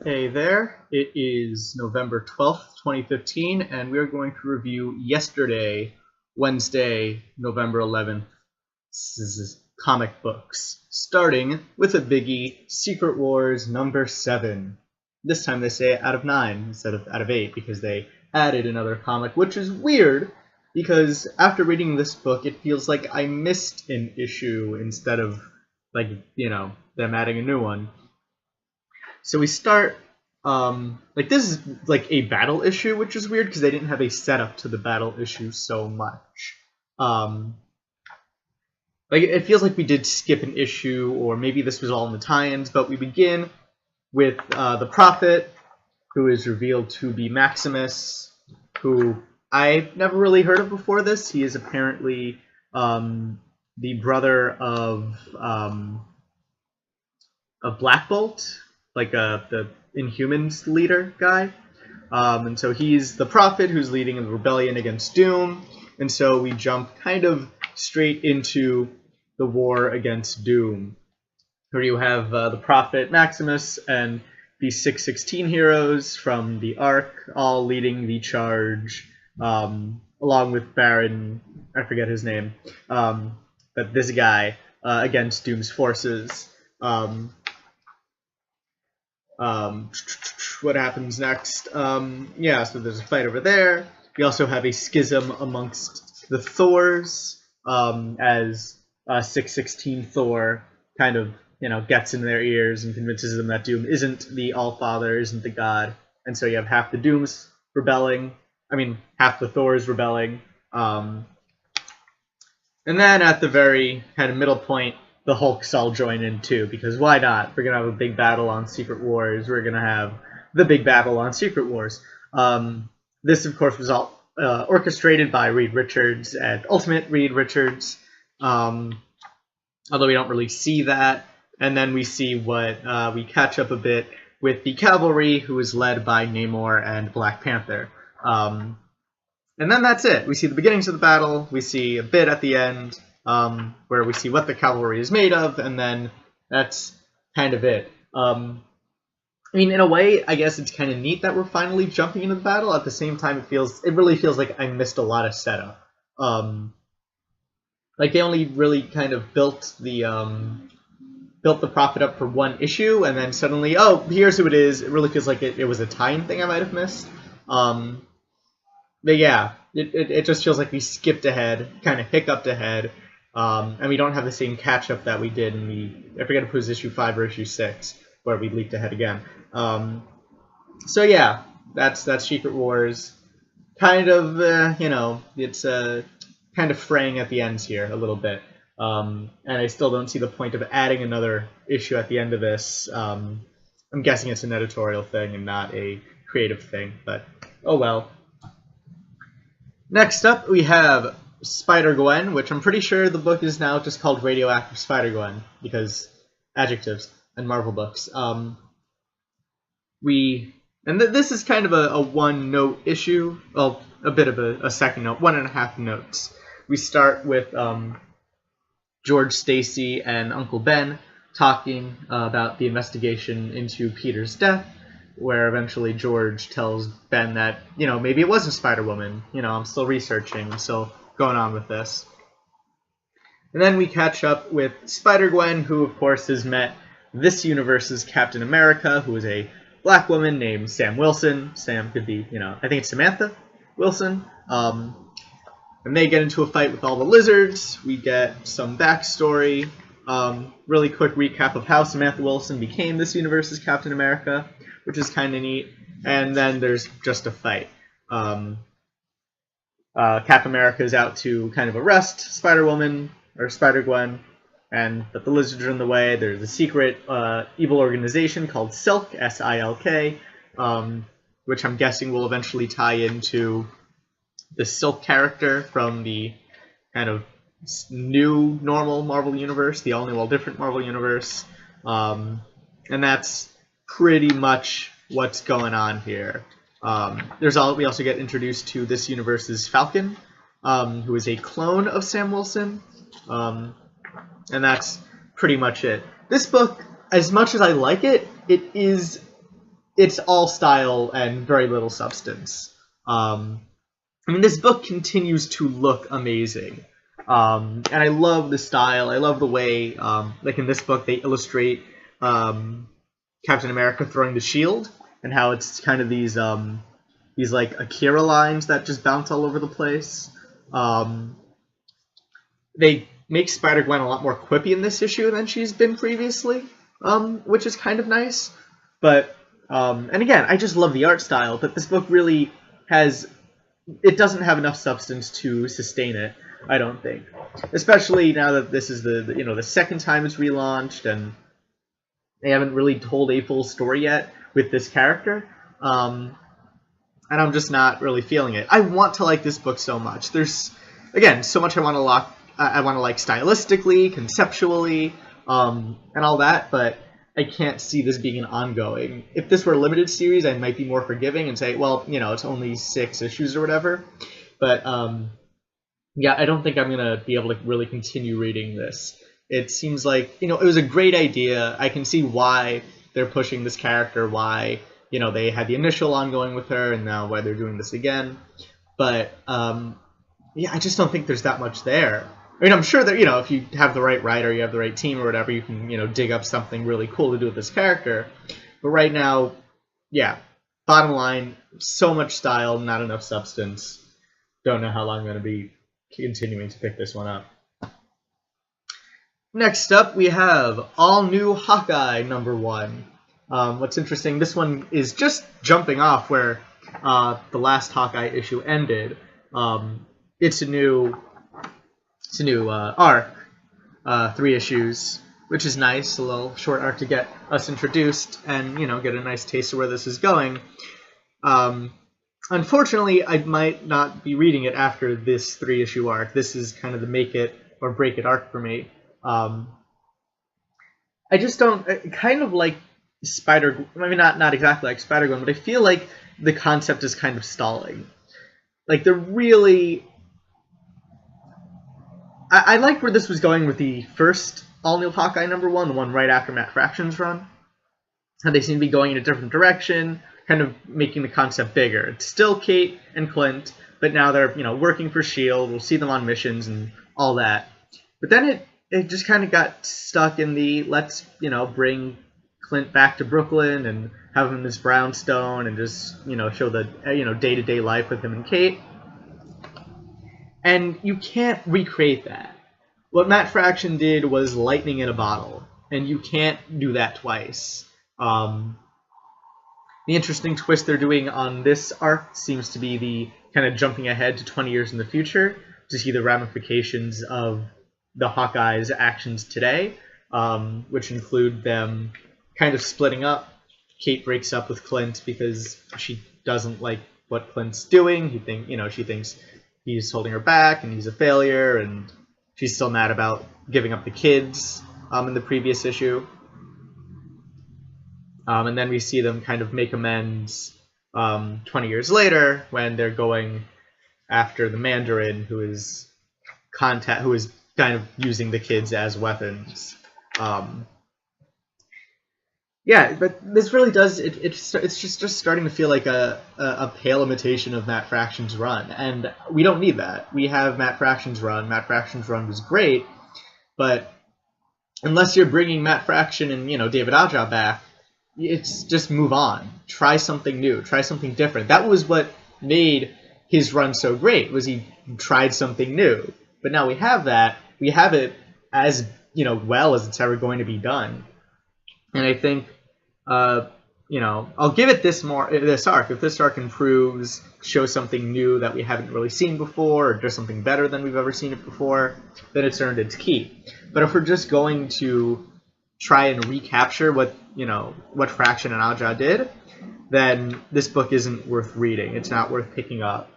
Hey there, it is November 12th, 2015, and we are going to review yesterday, Wednesday, November 11th, comic books, starting with a biggie, Secret Wars number 7. This time they say out of 9 instead of out of 8 because they added another comic, which is weird because after reading this book, it feels like I missed an issue instead of, them adding a new one. So we start, this is like a battle issue, which is weird because they didn't have a setup to the battle issue so much. It feels like we did skip an issue, or maybe this was all in the tie-ins, but we begin with the Prophet, who is revealed to be Maximus, who I've never really heard of before this. He is apparently the brother of Black Bolt, the Inhumans leader guy. And so he's the Prophet who's leading a rebellion against Doom. And so we jump kind of straight into the war against Doom, where you have the Prophet, Maximus, and the 616 heroes from the Ark all leading the charge, along with Baron, I forget his name, but this guy, against Doom's forces. What happens next? So there's a fight over there. We also have a schism amongst the Thors, as 616 Thor kind of, gets in their ears and convinces them that Doom isn't the All-Father, isn't the god. And so you have half the Dooms rebelling, half the Thors rebelling. And then at the very kind of middle point, the Hulks all join in too, because why not? We're going to have a big battle on Secret Wars. We're going to have the big battle on Secret Wars. This, of course, was all orchestrated by Reed Richards and Ultimate Reed Richards, although we don't really see that. And then we see we catch up a bit with the cavalry, who is led by Namor and Black Panther. And then that's it. We see the beginnings of the battle. We see a bit at the end, where we see what the cavalry is made of, and then that's kind of it. In a way, I guess it's kind of neat that we're finally jumping into the battle. At the same time, it really feels like I missed a lot of setup. They only really kind of built the Prophet up for one issue, and then suddenly, oh, here's who it is. It really feels like it was a tie-in thing I might have missed. But yeah, it just feels like we skipped ahead, kind of hiccuped ahead, and we don't have the same catch-up that we did in I forget if it was issue 5 or issue 6, where we leaped ahead again. So yeah, that's Secret Wars. Kind of, it's kind of fraying at the ends here a little bit. And I still don't see the point of adding another issue at the end of this. I'm guessing it's an editorial thing and not a creative thing, but oh well. Next up, we have SpiderGwen, which I'm pretty sure the book is now just called Radioactive Spider-Gwen, because adjectives and Marvel books. This is kind of a one-note issue, well, a bit of a second note, 1.5 notes. We start with George Stacy and Uncle Ben talking about the investigation into Peter's death, where eventually George tells Ben that, maybe it wasn't Spider-Woman. I'm still researching. I'm still going on with this. And then we catch up with Spider-Gwen, who, of course, has met this universe's Captain America, who is a black woman named Sam Wilson. Sam could be, I think it's Samantha Wilson. And they get into a fight with all the lizards. We get some backstory. Really quick recap of how Samantha Wilson became this universe's Captain America, which is kind of neat. And then there's just a fight. Captain America is out to kind of arrest Spider-Woman, or Spider-Gwen, but the lizards are in the way. There's a secret evil organization called Silk, S-I-L-K, which I'm guessing will eventually tie into the Silk character from the kind of new normal Marvel Universe, the all-new, all-different Marvel Universe. And that's pretty much what's going on here. We also get introduced to this universe's Falcon, who is a clone of Sam Wilson, and that's pretty much it. This book, as much as I like it, it's all style and very little substance. I mean, this book continues to look amazing. And I love the style. I love the way, like in this book, they illustrate Captain America throwing the shield, and how it's kind of these like Akira lines that just bounce all over the place. They make Spider-Gwen a lot more quippy in this issue than she's been previously, which is kind of nice. But and again, I just love the art style, but this book really it doesn't have enough substance to sustain it, I don't think. Especially now that this is the second time it's relaunched, and they haven't really told a full story yet with this character. And I'm just not really feeling it. I want to like this book so much. There's, again, so much I want to like stylistically, conceptually, and all that, but I can't see this being an ongoing. If this were a limited series, I might be more forgiving and say, well, it's only 6 issues or whatever. But yeah, I don't think I'm gonna be able to really continue reading this. It seems like it was a great idea. I can see why they're pushing this character, why they had the initial ongoing with her, and now why they're doing this again. But yeah, I just don't think there's that much there. I mean, I'm sure that, if you have the right writer, you have the right team or whatever, you can, dig up something really cool to do with this character. But right now, yeah, bottom line, so much style, not enough substance. Don't know how long I'm going to be continuing to pick this one up. Next up, we have All New Hawkeye #1. What's interesting, this one is just jumping off where the last Hawkeye issue ended. It's a new arc, 3 issues, which is nice, a little short arc to get us introduced and, get a nice taste of where this is going. Unfortunately, I might not be reading it after this 3-issue arc. This is kind of the make it or break it arc for me. I just don't, kind of like maybe not exactly like SpiderGwen, but I feel like the concept is kind of stalling. Like, they're really... I like where this was going with the first all-new Hawkeye #1, the one right after Matt Fraction's run. How they seem to be going in a different direction, kind of making the concept bigger. It's still Kate and Clint, but now they're, working for S.H.I.E.L.D. We'll see them on missions and all that. But then it just kind of got stuck in the let's, bring Clint back to Brooklyn and have him in this brownstone and just, show the, day-to-day life with him and Kate. And you can't recreate that. What Matt Fraction did was lightning in a bottle, and you can't do that twice. The interesting twist they're doing on this arc seems to be the kind of jumping ahead to 20 years in the future to see the ramifications of the Hawkeye's actions today, which include them kind of splitting up. Kate breaks up with Clint because she doesn't like what Clint's doing. She thinks he's holding her back and he's a failure, and she's still mad about giving up the kids in the previous issue. And then we see them kind of make amends 20 years later when they're going after the Mandarin, who is kind of using the kids as weapons. Yeah, but this really does, it's just starting to feel like a pale imitation of Matt Fraction's run, and we don't need that. We have Matt Fraction's run. Matt Fraction's run was great, but unless you're bringing Matt Fraction and, David Aja back, it's just move on. Try something new. Try something different. That was what made his run so great, was he tried something new. But now we have that. We have it as, well as it's ever going to be done. And I think, I'll give it this arc. If this arc improves, shows something new that we haven't really seen before, or does something better than we've ever seen it before, then it's earned its keep. But if we're just going to try and recapture what Fraction and Aja did, then this book isn't worth reading. It's not worth picking up.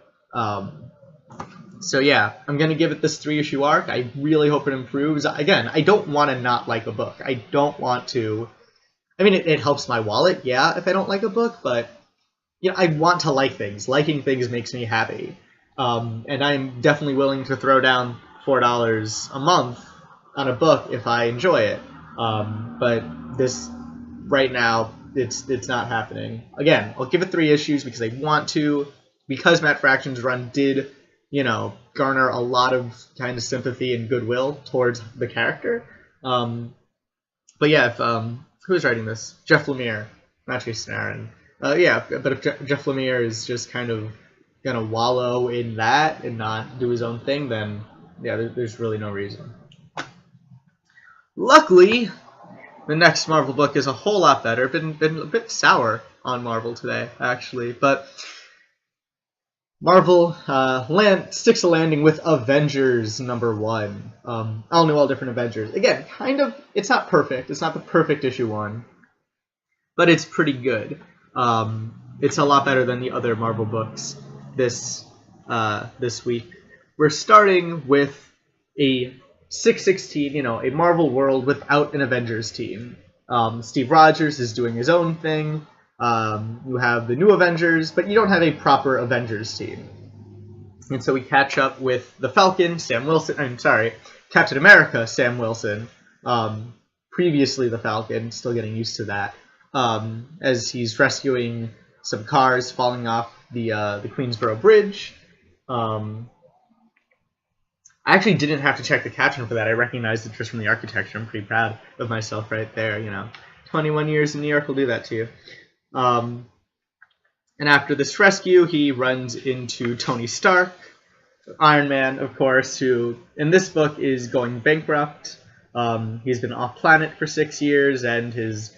So yeah, I'm going to give it this 3-issue arc. I really hope it improves. Again, I don't want to not like a book. I don't want to... I mean, it helps my wallet, yeah, if I don't like a book, but I want to like things. Liking things makes me happy. And I'm definitely willing to throw down $4 a month on a book if I enjoy it. But this, right now, it's not happening. Again, I'll give it 3 issues because I want to, because Matt Fraction's run did, garner a lot of kind of sympathy and goodwill towards the character. But yeah, if who's writing this? Jeff Lemire, not Jason Aaron. Yeah, but if Jeff Lemire is just kind of gonna wallow in that and not do his own thing, then yeah, there's really no reason. Luckily, the next Marvel book is a whole lot better. Been a bit sour on Marvel today, actually, but Marvel sticks a landing with Avengers #1. All new, all different Avengers. Again, kind of, it's not perfect. It's not the perfect issue 1, but it's pretty good. It's a lot better than the other Marvel books this week. We're starting with a 616, a Marvel world without an Avengers team. Steve Rogers is doing his own thing. You have the new Avengers, but you don't have a proper Avengers team. And so we catch up with the Falcon, Captain America, Sam Wilson. Previously the Falcon, still getting used to that. As he's rescuing some cars falling off the Queensboro Bridge. I actually didn't have to check the caption for that. I recognized it just from the architecture. I'm pretty proud of myself right there. 21 years in New York will do that to you. And after this rescue, he runs into Tony Stark, Iron Man, of course, who in this book is going bankrupt. He's been off planet for 6 years, and his,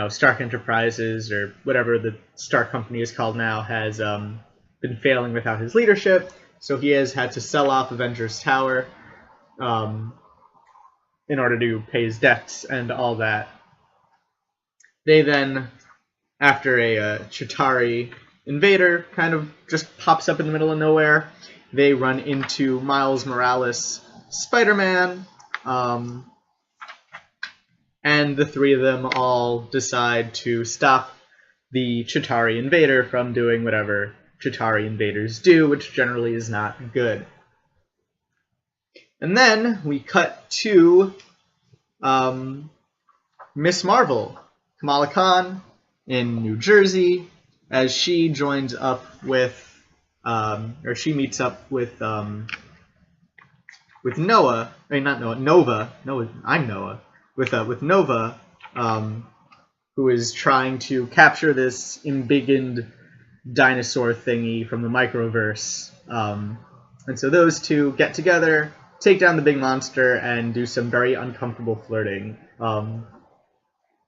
Stark Enterprises, or whatever the Stark company is called now, has been failing without his leadership. So he has had to sell off Avengers Tower in order to pay his debts and all that. They then, after a Chitauri invader kind of just pops up in the middle of nowhere, they run into Miles Morales' Spider-Man, and the 3 of them all decide to stop the Chitauri invader from doing whatever Chitauri invaders do, which generally is not good. And then we cut to Miss Marvel, Kamala Khan, in New Jersey, as she joins up with, she meets up with Noah. Not Noah, Nova. No, I'm Noah. With Nova, who is trying to capture this embiggened dinosaur thingy from the microverse. And so those two get together, take down the big monster, and do some very uncomfortable flirting.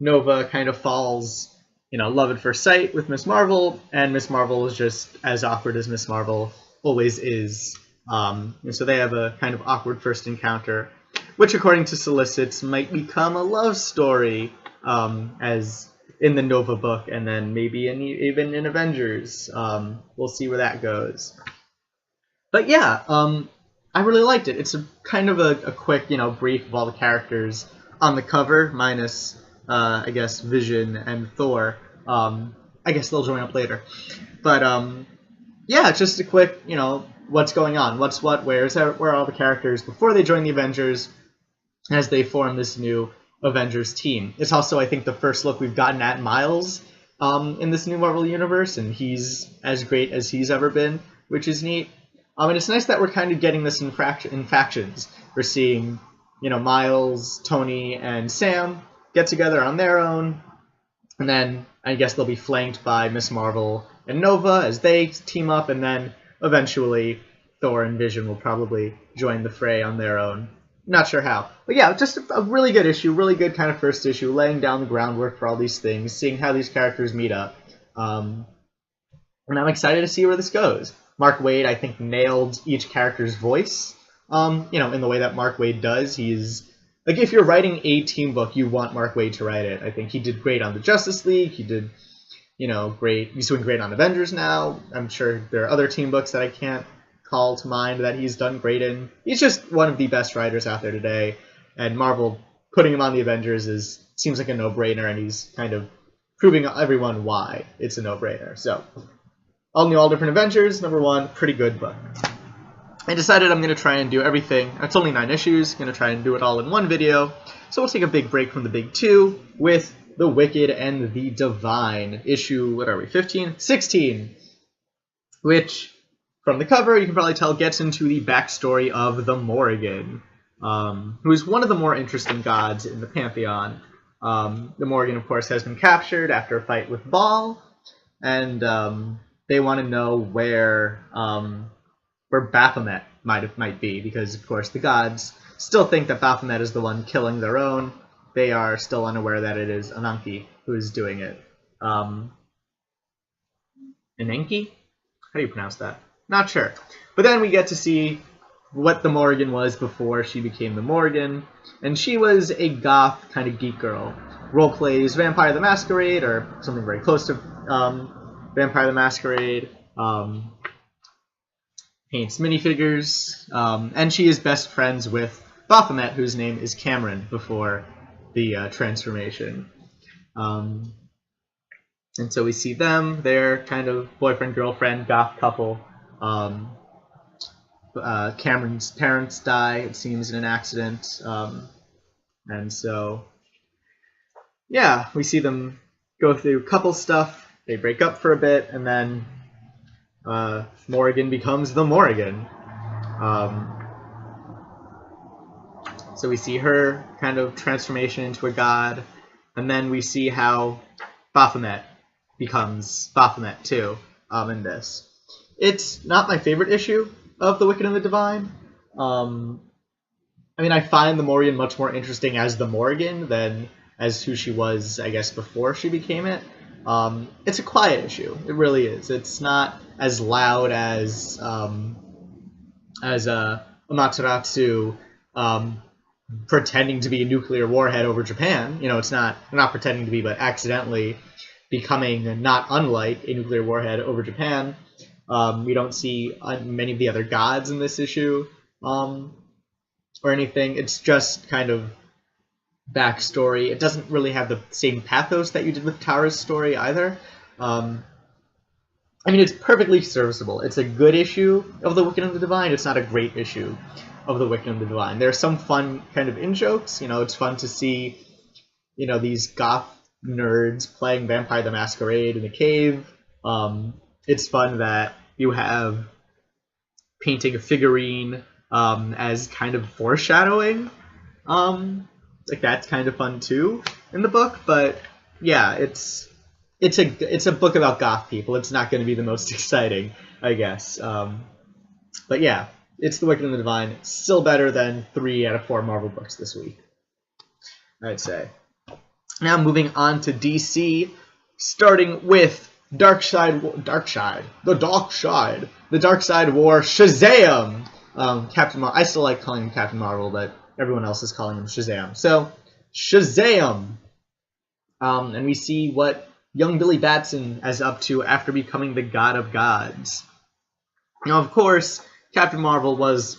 Nova kind of falls, love at first sight with Miss Marvel, and Miss Marvel is just as awkward as Miss Marvel always is. And so they have a kind of awkward first encounter, which according to solicits might become a love story, as in the Nova book, and then maybe even in Avengers. We'll see where that goes. But yeah, I really liked it. It's a kind of a quick, brief of all the characters on the cover, minus, I guess, Vision and Thor. I guess they'll join up later. But yeah, just a quick, what's going on, what's what, where are all the characters before they join the Avengers, as they form this new Avengers team. It's also, I think, the first look we've gotten at Miles in this new Marvel universe, and he's as great as he's ever been, which is neat. And it's nice that we're kind of getting this in factions. We're seeing, Miles, Tony, and Sam get together on their own, and then I guess they'll be flanked by Miss Marvel and Nova as they team up, and then eventually Thor and Vision will probably join the fray on their own. Not sure how. But yeah, just a really good issue, really good kind of first issue, laying down the groundwork for all these things, seeing how these characters meet up. And I'm excited to see where this goes. Mark Waid, I think, nailed each character's voice, in the way that Mark Waid does. He's, like, if you're writing a team book, you want Mark Waid to write it. I think he did great on the Justice League. He did, great. He's doing great on Avengers now. I'm sure there are other team books that I can't call to mind that he's done great in. He's just one of the best writers out there today, and Marvel putting him on the Avengers seems like a no-brainer, and he's kind of proving everyone why it's a no-brainer. So, all new, all different Avengers, #1, pretty good book. I decided I'm going to try and do everything. It's only 9 issues, going to try and do it all in one video, so we'll take a big break from the big 2 with The Wicked and the Divine, issue, what are we, 15? 16, which, from the cover, you can probably tell, gets into the backstory of the Morrigan, who is one of the more interesting gods in the Pantheon. The Morrigan, of course, has been captured after a fight with Baal, and they want to know where Baphomet might be, because, of course, the gods still think that Baphomet is the one killing their own. They are still unaware that it is Ananke who is doing it. Ananke? How do you pronounce that? Not sure. But then we get to see what the Morrigan was before she became the Morrigan, and she was a goth kind of geek girl. Role plays Vampire the Masquerade, or something very close to Vampire the Masquerade. Paints minifigures, and she is best friends with Baphomet, whose name is Cameron before the transformation. And so we see them, they're kind of boyfriend-girlfriend goth couple. Cameron's parents die, it seems, in an accident. And so, yeah, we see them go through couple stuff, they break up for a bit, and then Morrigan becomes the Morrigan. So we see her kind of transformation into a god, and then we see how Baphomet becomes Baphomet too in this. It's not my favorite issue of The Wicked and the Divine. I mean, I find the Morrigan much more interesting as the Morrigan than as who she was, I guess, before she became it. It's a quiet issue. It really is. It's not as loud as Amaterasu pretending to be a nuclear warhead over Japan. You know, it's not pretending to be, but accidentally becoming not unlike a nuclear warhead over Japan. We don't see many of the other gods in this issue or anything. It's just kind of backstory. It doesn't really have the same pathos that you did with Tara's story either. I mean, it's perfectly serviceable. It's a good issue of The Wicked and the Divine. It's not a great issue of The Wicked and the Divine. There's some fun kind of in-jokes. You know, it's fun to see, you know, these goth nerds playing Vampire the Masquerade in a cave. It's fun that you have painting a figurine as kind of foreshadowing. Like, that's kind of fun too in the book. But yeah, it's a book about goth people. It's not going to be the most exciting, I guess. But yeah, it's The Wicked and the Divine. It's still better than 3 out of 4 Marvel books this week, I'd say. Now moving on to DC, starting with Darkseid War, Shazam! Captain Marvel. I still like calling him Captain Marvel, but everyone else is calling him Shazam. So, Shazam! And we see what young Billy Batson is up to after becoming the god of gods. Now, of course, Shazam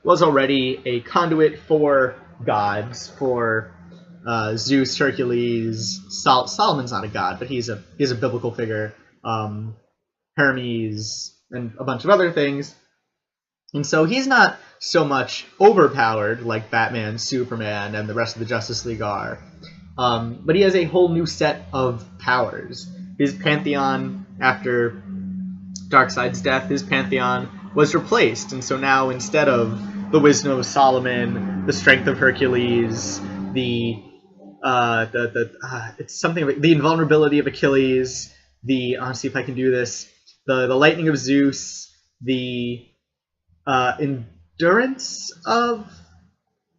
was already a conduit for gods, for Zeus, Hercules, Solomon's not a god, but he's a biblical figure, Hermes, and a bunch of other things. And so he's not so much overpowered like Batman, Superman, and the rest of the Justice League are. But he has a whole new set of powers. His pantheon, after Darkseid's death, his pantheon was replaced. And so now, instead of the wisdom of Solomon, the strength of Hercules, the invulnerability of Achilles, let's see if I can do this, the lightning of Zeus, the endurance of...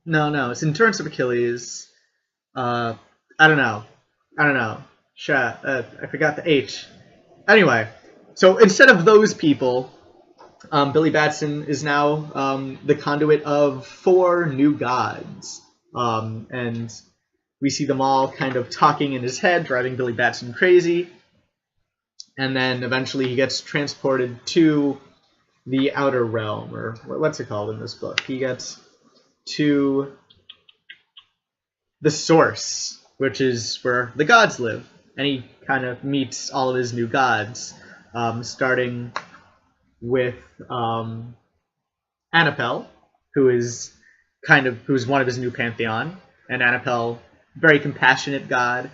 it's endurance of Achilles. I don't know. I forgot the H. Anyway, so instead of those people, Billy Batson is now the conduit of 4 new gods. And we see them all kind of talking in his head, driving Billy Batson crazy. And then eventually he gets transported to the Outer Realm, or what's it called in this book? He gets to the Source, which is where the gods live. And he kind of meets all of his new gods, starting with Anapel, who's one of his new pantheon. And Anapel very compassionate god.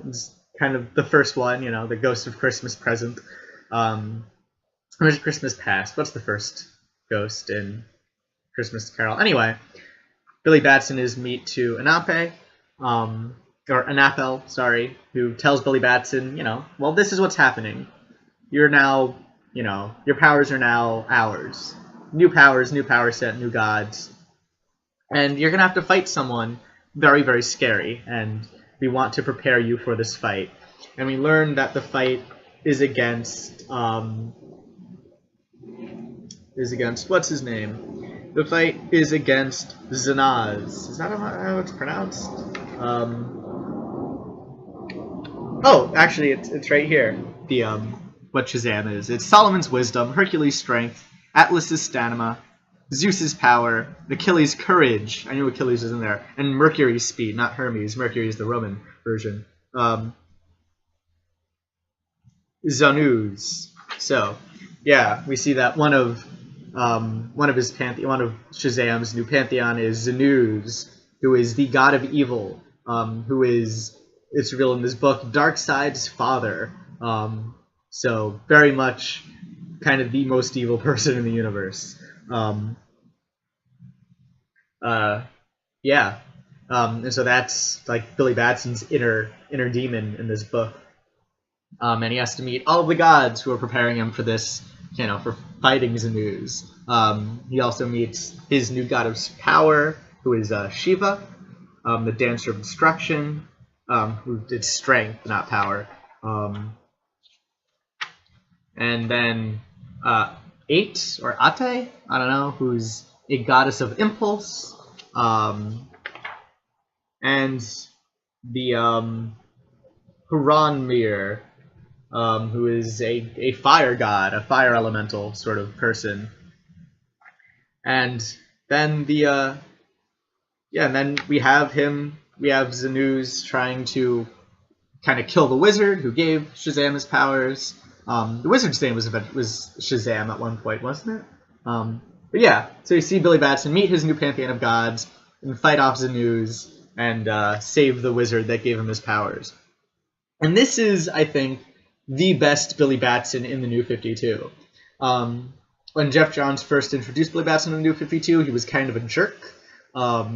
It's kind of the first one, you know, the Ghost of Christmas Present. Or is it Christmas Past? What's the first ghost in Christmas Carol? Anyway, Billy Batson is meet to Anape, or Anapel, sorry, who tells Billy Batson, you know, well, this is what's happening. You're now, you know, your powers are now ours. New powers, new power set, new gods. And you're going to have to fight someone very, very scary, and we want to prepare you for this fight. And we learn that the fight is against, what's his name? The fight is against Zanaz. Is that how it's pronounced? Oh, actually, it's right here. The what Shazam is. It's Solomon's wisdom, Hercules' strength, Atlas's stamina, Zeus's power, Achilles' courage. I knew Achilles was in there, and Mercury's speed, not Hermes. Mercury is the Roman version. Zanuz. So, yeah, we see that one of Shazam's new pantheon is Zanuz, who is the god of evil, who is, it's revealed in this book, Darkseid's father. So very much kind of the most evil person in the universe. Yeah. And so that's like Billy Batson's inner demon in this book. And he has to meet all of the gods who are preparing him for this, you know, for fighting Zanuz. He also meets his new god of power, who is Shiva, the dancer of destruction, who did strength, not power. And then Ate, or Ate, I don't know, who's a goddess of impulse. And the Huranmir, who is a fire god, a fire elemental sort of person. And then and then we have Zanuz trying to kind of kill the wizard who gave Shazam his powers. The wizard's name was Shazam at one point, wasn't it? But yeah, so you see Billy Batson meet his new pantheon of gods and fight off Zanuz and save the wizard that gave him his powers. And this is, I think, the best Billy Batson in the New 52. When Jeff Johns first introduced Billy Batson in the New 52, he was kind of a jerk. I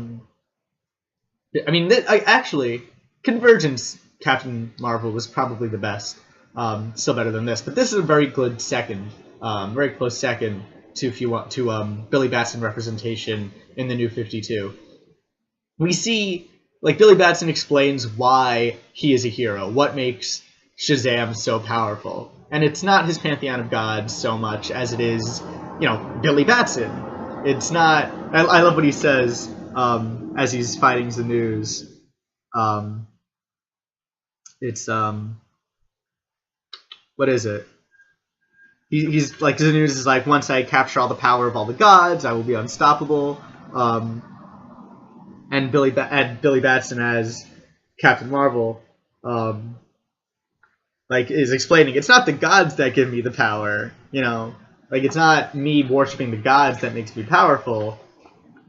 mean, actually, Convergence Captain Marvel was probably the best. Still better than this, but this is a very good second, very close second to, if you want, to Billy Batson representation in the New 52. We see, like, Billy Batson explains why he is a hero, what makes Shazam so powerful, and it's not his pantheon of gods so much as it is, you know, Billy Batson. It's not. I love what he says as he's fighting Zanuz. What is it? He's like, Zanuz is like, once I capture all the power of all the gods, I will be unstoppable. And Billy Batson as Captain Marvel, like, is explaining, it's not the gods that give me the power, you know, like, it's not me worshiping the gods that makes me powerful.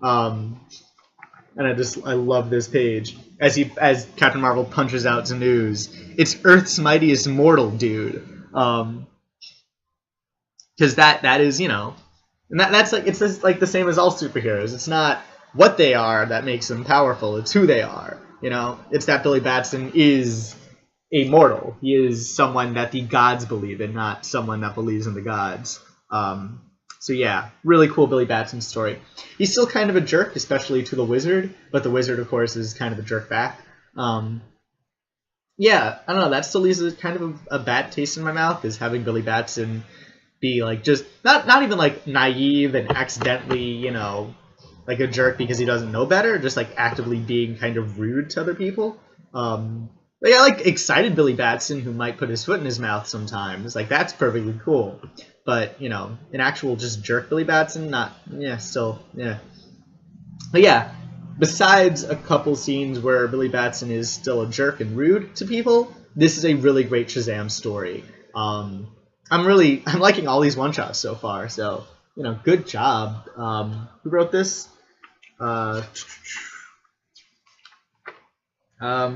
And I love this page as Captain Marvel punches out Zanuz. It's Earth's mightiest mortal, dude. Because that is, you know, and that's like, it's just like the same as all superheroes. It's not what they are that makes them powerful. It's who they are. You know, it's that Billy Batson is a mortal. He is someone that the gods believe in, not someone that believes in the gods. So yeah, really cool Billy Batson story. He's still kind of a jerk, especially to the wizard, but the wizard, of course, is kind of a jerk back. Yeah, I don't know, that still leaves kind of a bad taste in my mouth, is having Billy Batson be, like, just, not even, like, naive and accidentally, you know, like a jerk because he doesn't know better, just, like, actively being kind of rude to other people. But yeah, like, excited Billy Batson who might put his foot in his mouth sometimes. Like, that's perfectly cool. But, you know, an actual just jerk Billy Batson, not, yeah, still, yeah. But yeah, besides a couple scenes where Billy Batson is still a jerk and rude to people, this is a really great Shazam story. I'm liking all these one-shots so far, so, you know, good job. Who wrote this?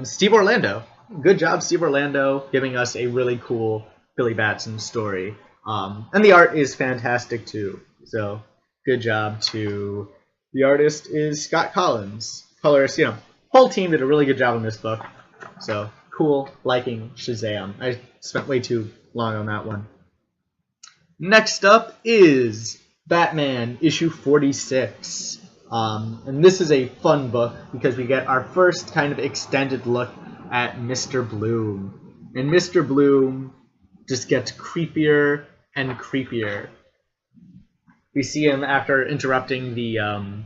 Steve Orlando. Good job, Steve Orlando, giving us a really cool Billy Batson story. And the art is fantastic too. So good job to the artist is Scott Collins. Colorist, whole team did a really good job on this book. So cool, liking Shazam. I spent way too long on that one. Next up is Batman issue 46. And this is a fun book because we get our first kind of extended look at Mr. Bloom. And Mr. Bloom just gets creepier and creepier. We see him after interrupting the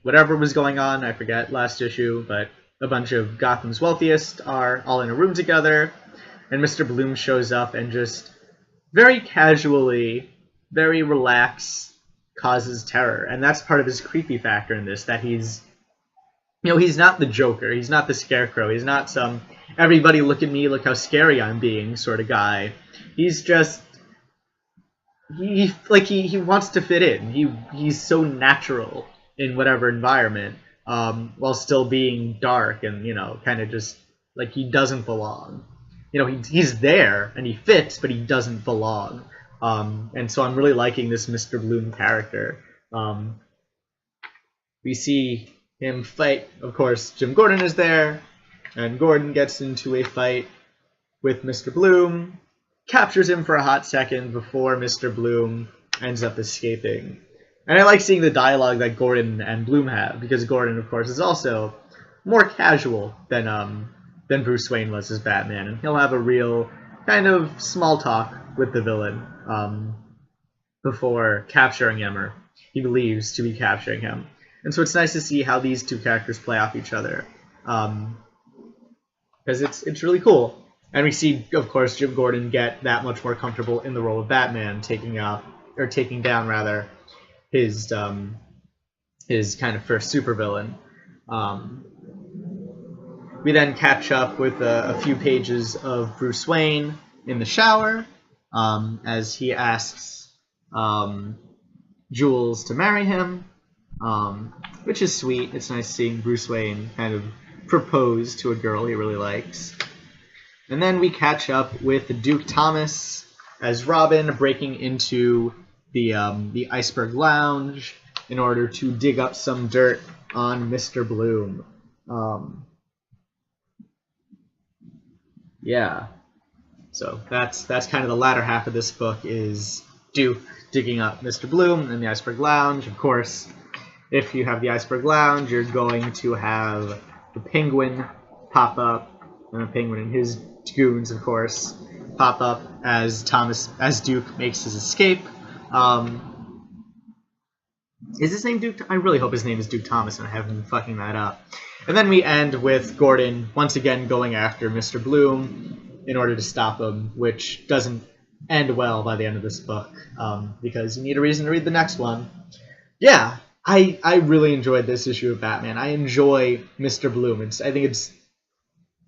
whatever was going on, I forget, last issue, but a bunch of Gotham's wealthiest are all in a room together, and Mr. Bloom shows up and just very casually, very relaxed, causes terror. And that's part of his creepy factor in this, that he's not the Joker, he's not the Scarecrow, he's not some everybody look at me, look how scary I'm being sort of guy. He's just he wants to fit in. He's so natural in whatever environment, while still being dark and kind of just like he doesn't belong. He's there and he fits, but he doesn't belong. And so I'm really liking this Mr. Bloom character. We see him fight. Of course, Jim Gordon is there, and Gordon gets into a fight with Mr. Bloom, captures him for a hot second before Mr. Bloom ends up escaping. And I like seeing the dialogue that Gordon and Bloom have, because Gordon, of course, is also more casual than Bruce Wayne was as Batman, and he'll have a real kind of small talk with the villain before capturing him, or he believes to be capturing him. And so it's nice to see how these two characters play off each other, because it's really cool. And we see, of course, Jim Gordon get that much more comfortable in the role of Batman, taking down his kind of first supervillain. We then catch up with a few pages of Bruce Wayne in the shower, as he asks Jules to marry him, which is sweet. It's nice seeing Bruce Wayne kind of propose to a girl he really likes. And then we catch up with Duke Thomas as Robin, breaking into the Iceberg Lounge in order to dig up some dirt on Mr. Bloom. Yeah. So that's kind of the latter half of this book, is Duke digging up Mr. Bloom in the Iceberg Lounge. Of course, if you have the Iceberg Lounge, you're going to have the Penguin pop up, and the Penguin and his goons, of course, pop up as Duke makes his escape. Is his name Duke? I really hope his name is Duke Thomas, and I haven't been fucking that up. And then we end with Gordon once again going after Mr. Bloom in order to stop him, which doesn't end well by the end of this book, because you need a reason to read the next one. Yeah, I really enjoyed this issue of Batman. I enjoy Mr. Bloom. I think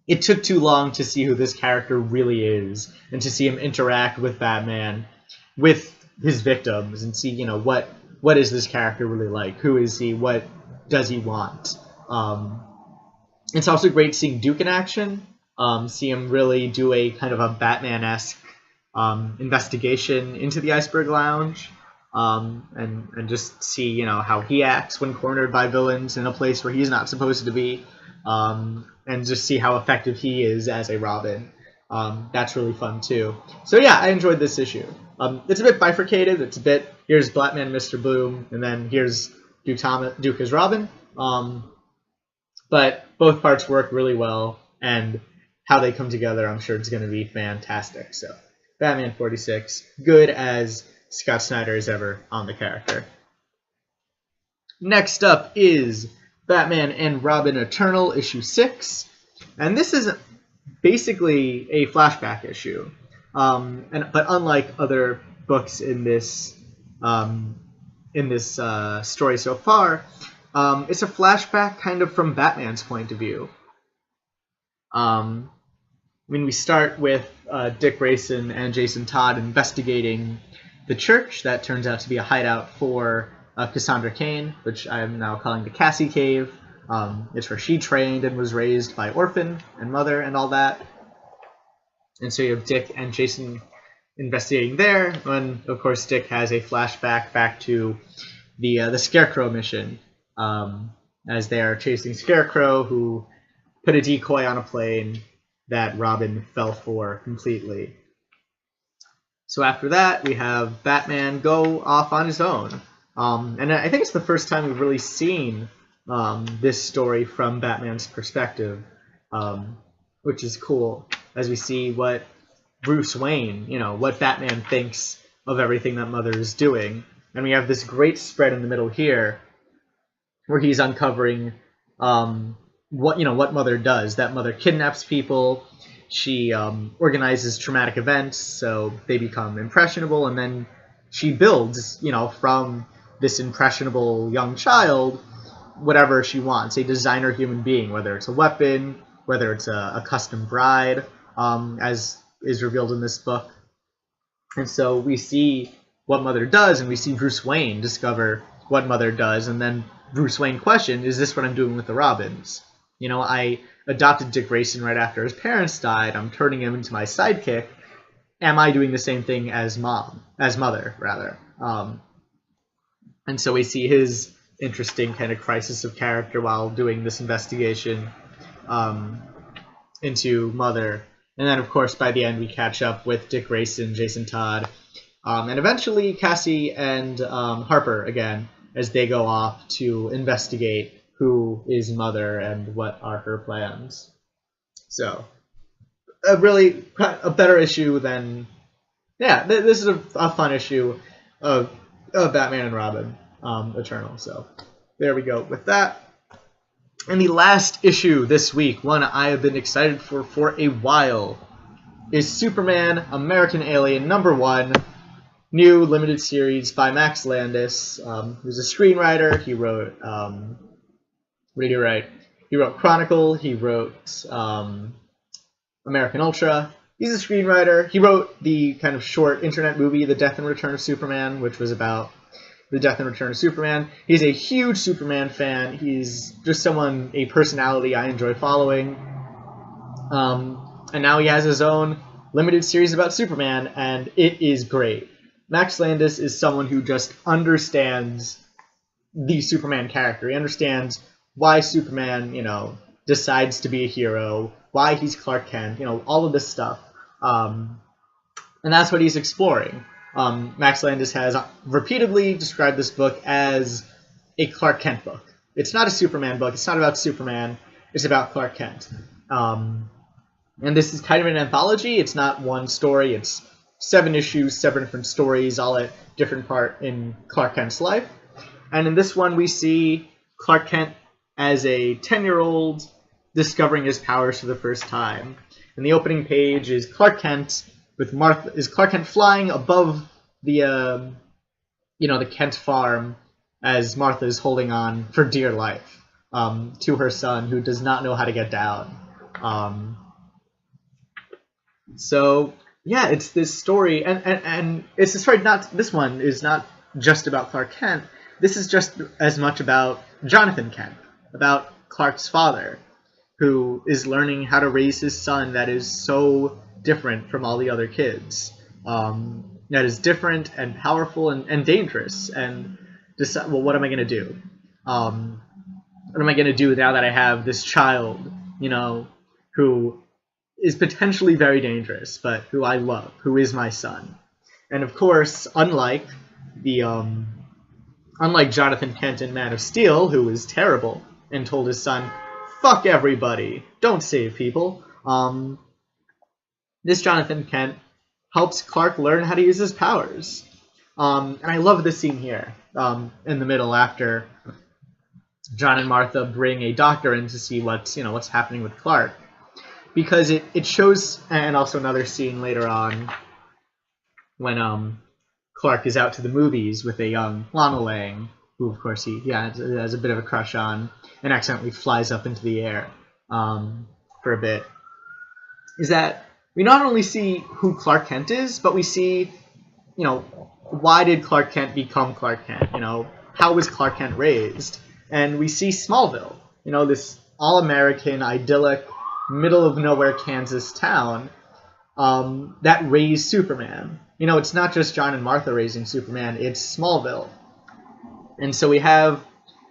it took too long to see who this character really is, and to see him interact with Batman, with his victims, and see, what is this character really like? Who is he? What does he want? It's also great seeing Duke in action. See him really do a kind of a Batman-esque investigation into the Iceberg Lounge, and just see how he acts when cornered by villains in a place where he's not supposed to be, and just see how effective he is as a Robin. That's really fun too. So yeah, I enjoyed this issue. It's a bit bifurcated. It's a bit, here's Batman, Mr. Bloom, and then here's Duke as Robin. But both parts work really well, and how they come together, I'm sure it's going to be fantastic. So Batman 46, good as Scott Snyder is ever on the character. Next up is Batman and Robin Eternal, issue 6. And this is basically a flashback issue. But unlike other books in this story so far, it's a flashback kind of from Batman's point of view. We start with Dick Grayson and Jason Todd investigating the church that turns out to be a hideout for Cassandra Cain, which I am now calling the Cassie Cave. It's where she trained and was raised by orphan and mother and all that. And so you have Dick and Jason investigating there, when of course Dick has a flashback back to the Scarecrow mission, as they are chasing Scarecrow, who put a decoy on a plane that Robin fell for completely. So after that, we have Batman go off on his own. And I think it's the first time we've really seen this story from Batman's perspective, which is cool, as we see what Bruce Wayne, what Batman thinks of everything that Mother is doing. And we have this great spread in the middle here, where he's uncovering what Mother does. That Mother kidnaps people. She organizes traumatic events so they become impressionable, and then she builds, from this impressionable young child, whatever she wants, a designer human being, whether it's a weapon, whether it's a custom bride, as is revealed in this book. And so we see what Mother does, and we see Bruce Wayne discover what Mother does, and then Bruce Wayne questioned, is this what I'm doing with the Robins? I adopted Dick Grayson right after his parents died. I'm turning him into my sidekick. Am I doing the same thing as Mother, rather? And so we see his interesting kind of crisis of character while doing this investigation into Mother. And then, of course, by the end, we catch up with Dick Grayson, Jason Todd, and eventually Cassie and Harper again, as they go off to investigate who is Mother and what are her plans. So, a better issue than... Yeah, this is a fun issue of Batman and Robin Eternal. So, there we go with that. And the last issue this week, one I have been excited for a while, is Superman American Alien #1, new limited series by Max Landis, who's a screenwriter. He wrote, what did he write? He wrote Chronicle, he wrote American Ultra. He's a screenwriter. He wrote the kind of short internet movie, The Death and Return of Superman, which was about the death and return of Superman. He's a huge Superman fan. He's just a personality I enjoy following. And now he has his own limited series about Superman, and it is great. Max Landis is someone who just understands the Superman character. He understands why Superman, decides to be a hero, why he's Clark Kent, all of this stuff. And that's what he's exploring. Max Landis has repeatedly described this book as a Clark Kent book. It's not a Superman book. It's not about Superman. It's about Clark Kent. And this is kind of an anthology. It's not one story. It's 7 issues, 7 different stories, all at different part in Clark Kent's life. And in this one, we see Clark Kent as a 10-year-old discovering his powers for the first time. And the opening page is Clark Kent flying above the the Kent farm as Martha is holding on for dear life to her son, who does not know how to get down. So yeah, it's this story, and it's this story. This one is not just about Clark Kent. This is just as much about Jonathan Kent, about Clark's father, who is learning how to raise his son that is so different from all the other kids. That is different and powerful and dangerous. And decide, well, what am I going to do? What am I going to do now that I have this child, who is potentially very dangerous, but who I love, who is my son? And of course, unlike Jonathan Kent in Man of Steel, who was terrible and told his son, "Fuck everybody, don't save people," this Jonathan Kent helps Clark learn how to use his powers. And I love this scene here, in the middle, after John and Martha bring a doctor in to see what's happening with Clark. Because it shows, and also another scene later on, when Clark is out to the movies with a young Lana Lang, who of course he has a bit of a crush on, and accidentally flies up into the air for a bit, is that we not only see who Clark Kent is, but we see, why did Clark Kent become Clark Kent? How was Clark Kent raised? And we see Smallville. this all-American, idyllic, middle-of-nowhere Kansas town that raised Superman. It's not just John and Martha raising Superman, it's Smallville. And so we have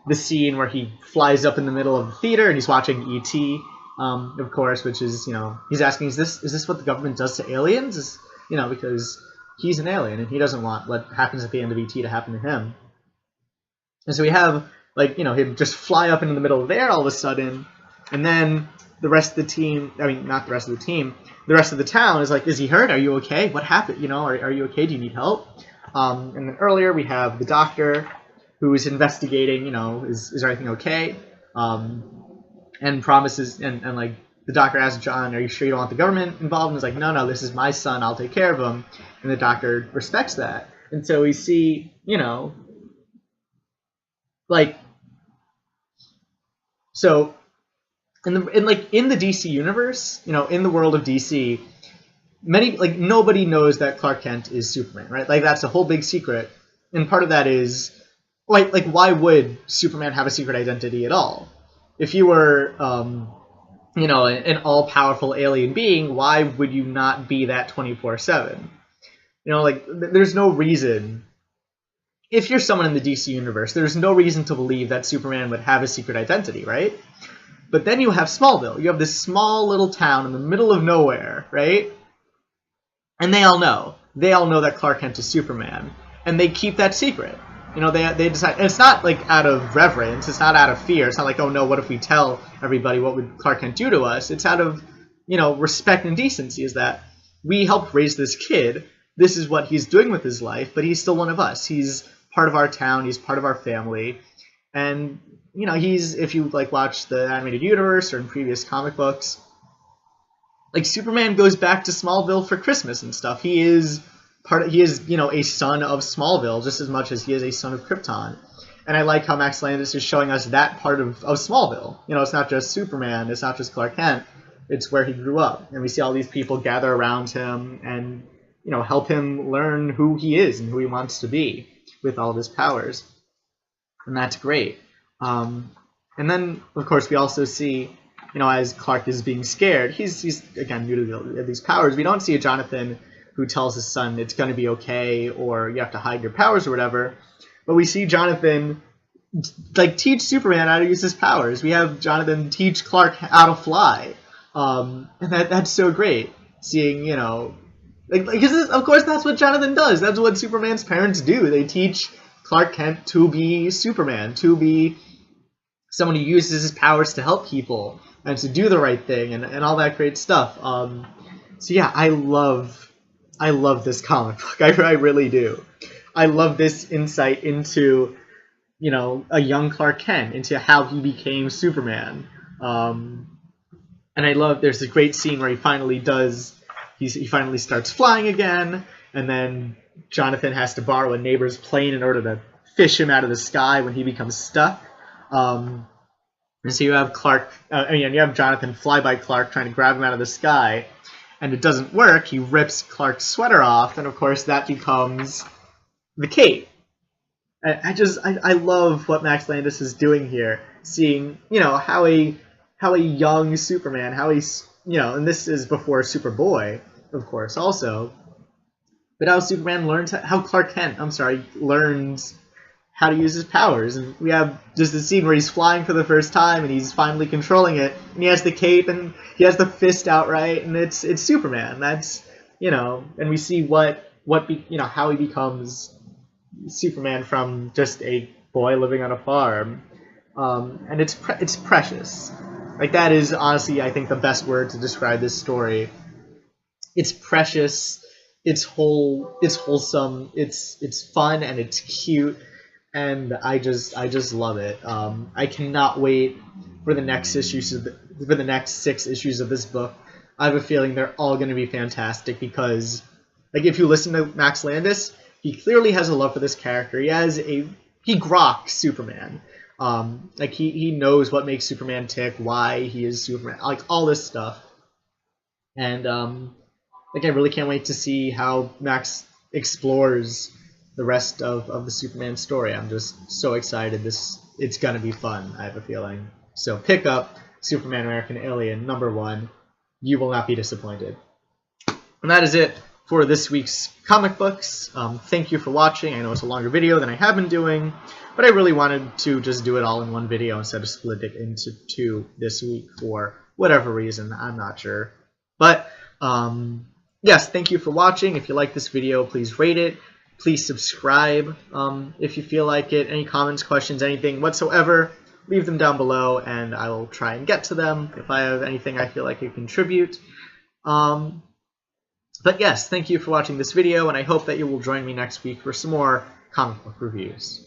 the scene where he flies up in the middle of the theater and he's watching E.T., of course, which is, he's asking, is this what the government does to aliens? Because he's an alien and he doesn't want what happens at the end of E.T. to happen to him. And so we have, him just fly up into the middle of there all of a sudden, and then the rest of the team, not the rest of the team, the rest of the town is like, is he hurt? Are you okay? What happened? Are you okay? Do you need help? And then earlier we have the doctor who is investigating, is everything okay? And promises, and the doctor asks John, are you sure you don't want the government involved? And he's like, no, this is my son, I'll take care of him. And the doctor respects that. And so we see, so in the DC universe, in the world of DC, nobody knows that Clark Kent is Superman, right? That's a whole big secret. And part of that is, why would Superman have a secret identity at all? If you were, an all-powerful alien being, why would you not be that 24/7? There's no reason. If you're someone in the DC universe, there's no reason to believe that Superman would have a secret identity, right? But then you have Smallville. You have this small little town in the middle of nowhere, right? And they all know. They all know that Clark Kent is Superman. And they keep that secret. They decide, and it's not out of reverence, it's not out of fear, it's not like, oh no, what if we tell everybody, what would Clark Kent do to us? It's out of, respect and decency, is that we helped raise this kid, this is what he's doing with his life, but he's still one of us. He's part of our town, he's part of our family, and, he's, if you, watch the animated universe or in previous comic books, Superman goes back to Smallville for Christmas and stuff. He is a son of Smallville just as much as he is a son of Krypton. And I like how Max Landis is showing us that part of Smallville. It's not just Superman, it's not just Clark Kent, it's where he grew up. And we see all these people gather around him and, help him learn who he is and who he wants to be with all of his powers. And that's great. And then, of course, we also see, as Clark is being scared, he's again, new to these powers. We don't see a Jonathan who tells his son it's going to be okay, or you have to hide your powers or whatever. But we see Jonathan teach Superman how to use his powers. We have Jonathan teach Clark how to fly, and that's so great. Seeing, because of course that's what Jonathan does. That's what Superman's parents do. They teach Clark Kent to be Superman, to be someone who uses his powers to help people and to do the right thing, and all that great stuff. So yeah, I love this comic book. I really do. I love this insight into, a young Clark Kent, into how he became Superman. And I love, there's a great scene where he finally starts flying again, and then Jonathan has to borrow a neighbor's plane in order to fish him out of the sky when he becomes stuck. And so you have you have Jonathan fly by Clark trying to grab him out of the sky, and it doesn't work. He rips Clark's sweater off, and of course that becomes the cape. I love what Max Landis is doing here, seeing, how a young Superman, how he's, and this is before Superboy, of course, also, but how how Clark Kent, learns how to use his powers. And we have just the scene where he's flying for the first time and he's finally controlling it, and he has the cape and he has the fist out, right? And it's Superman. That's, and we see how he becomes Superman from just a boy living on a farm. And it's precious. That is honestly, I think, the best word to describe this story. It's precious, it's wholesome, it's fun, and it's cute. And I just love it. I cannot wait for the next 6 issues of this book. I have a feeling they're all going to be fantastic because, if you listen to Max Landis, he clearly has a love for this character. He grokks Superman. He knows what makes Superman tick, why he is Superman, all this stuff. And I really can't wait to see how Max explores the rest of the Superman story. I'm just so excited. It's gonna be fun, I have a feeling. So pick up Superman American Alien #1. You will not be disappointed. And that is it for this week's comic books. Thank you for watching. I know it's a longer video than I have been doing, but I really wanted to just do it all in one video instead of split it into 2 this week for whatever reason. I'm not sure. But yes, thank you for watching. If you like this video, please rate it. Please subscribe if you feel like it. Any comments, questions, anything whatsoever, leave them down below, and I will try and get to them if I have anything I feel like I can contribute. But yes, thank you for watching this video, and I hope that you will join me next week for some more comic book reviews.